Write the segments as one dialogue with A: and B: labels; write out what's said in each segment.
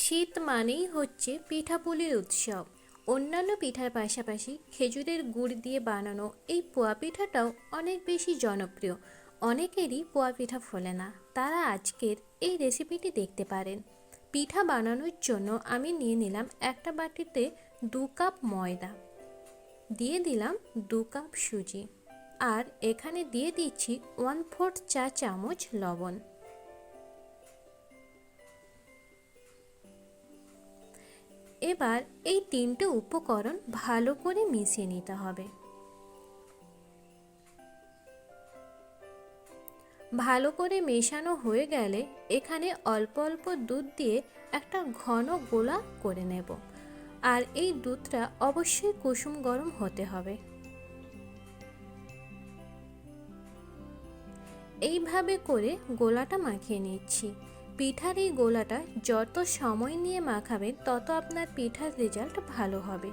A: শীত মানেই হচ্ছে পিঠাপুলির উৎসব। অন্যান্য পিঠার পাশাপাশি খেজুরের গুড় দিয়ে বানানো এই পোয়া পিঠাটাও অনেক বেশি জনপ্রিয়। অনেকেরই পোয়া পিঠা ফোলে না, তারা আজকের এই রেসিপিটি দেখতে পারেন। পিঠা বানানোর জন্য আমি নিয়ে নিলাম একটা বাটিতে 2 কাপ ময়দা, দিয়ে দিলাম 2 কাপ সুজি, আর এখানে দিয়ে দিচ্ছি 1/4 চা চামচ লবণ। এবার এই তিনটে উপকরণ ভালো করে মিশিয়ে নিতে হবে। ভালো করে মেশানো হয়ে গেলে এখানে অল্প অল্প দুধ দিয়ে একটা ঘন গোলা করে নেব, আর এই দুধটা অবশ্যই কুসুম গরম হতে হবে। এইভাবে করে গোলাটা মাখিয়ে নিচ্ছি। পিঠার এই গোলাটা যত সময় নিয়ে মাখাবেন তত আপনার পিঠার রেজাল্ট ভালো হবে।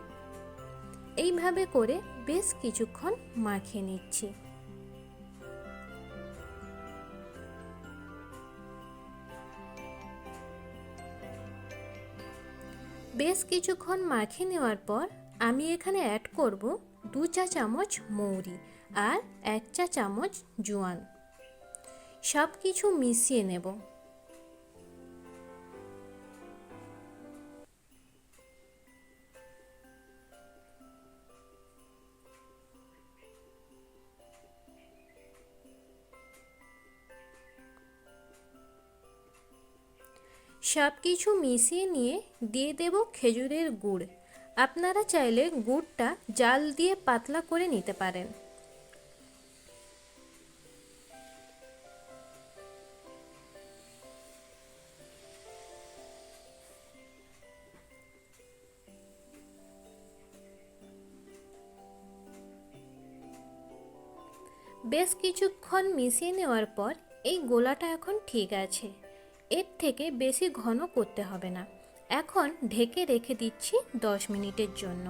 A: এইভাবে করে বেশ কিছুক্ষণ মাখিয়ে নিচ্ছি। বেশ কিছুক্ষণ মাখিয়ে নেওয়ার পর আমি এখানে অ্যাড করব 2 চা চামচ মৌরি আর 1 চা চামচ জোয়ান। সব কিছু মিশিয়ে নেব। সব কিছু মিশিয়ে নিয়ে দিয়ে দেব খেজুরের গুড়। আপনারা চাইলে গুড়টা জাল দিয়ে পাতলা করে নিতে পারেন। বেশ কিছুক্ষণ মিশিয়ে নেওয়ার পর এই গোলাটা এখন ঠিক আছে। এর থেকে বেশি ঘন করতে হবে না। এখন ঢেকে রেখে দিচ্ছি 10 মিনিটের জন্য।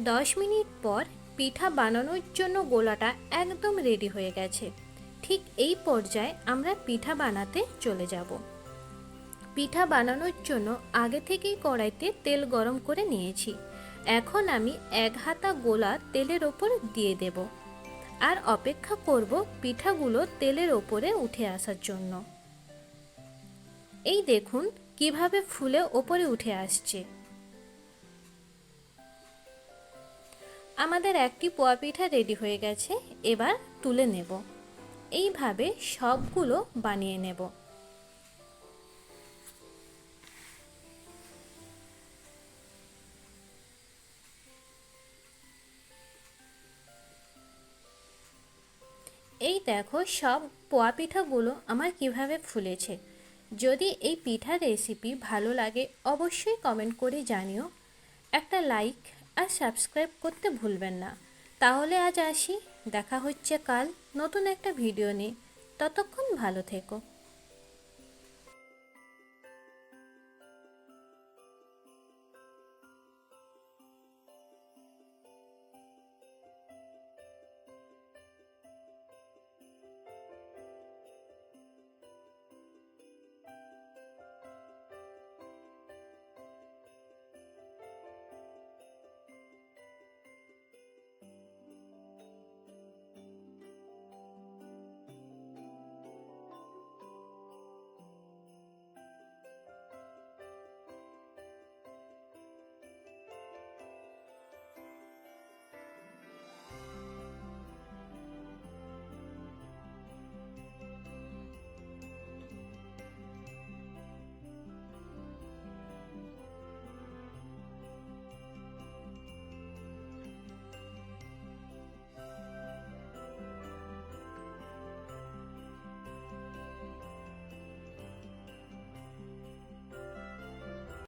A: 10 মিনিট পর পিঠা বানানোর জন্য গোলাটা একদম রেডি হয়ে গেছে। ঠিক এই পর্যায়ে আমরা পিঠা বানাতে চলে যাব। পিঠা বানানোর জন্য আগে থেকেই কড়াইতে তেল গরম করে নিয়েছি। এখন আমি 1 হাতা গোলা তেলের ওপর দিয়ে দেব, আর অপেক্ষা করব পিঠাগুলো তেলের ওপরে উঠে আসার জন্য। এই দেখুন কিভাবে ফুলে ওপরে উঠে আসছে। আমাদের একটি পোয়া পিঠা রেডি হয়ে গেছে, এবার তুলে নেব। এইভাবে সবগুলো বানিয়ে নেব। এই দেখো সব পোয়া পিঠাগুলো আমার কিভাবে ফুলেছে। যদি এই পিঠার রেসিপি ভালো লাগে অবশ্যই কমেন্ট করে জানিও। একটা লাইক আর সাবস্ক্রাইব করতে ভুলবেন না। তাহলে আজ আসি, দেখা হচ্ছে কাল নতুন একটা ভিডিও নিয়ে। ততক্ষণ ভালো থেকো।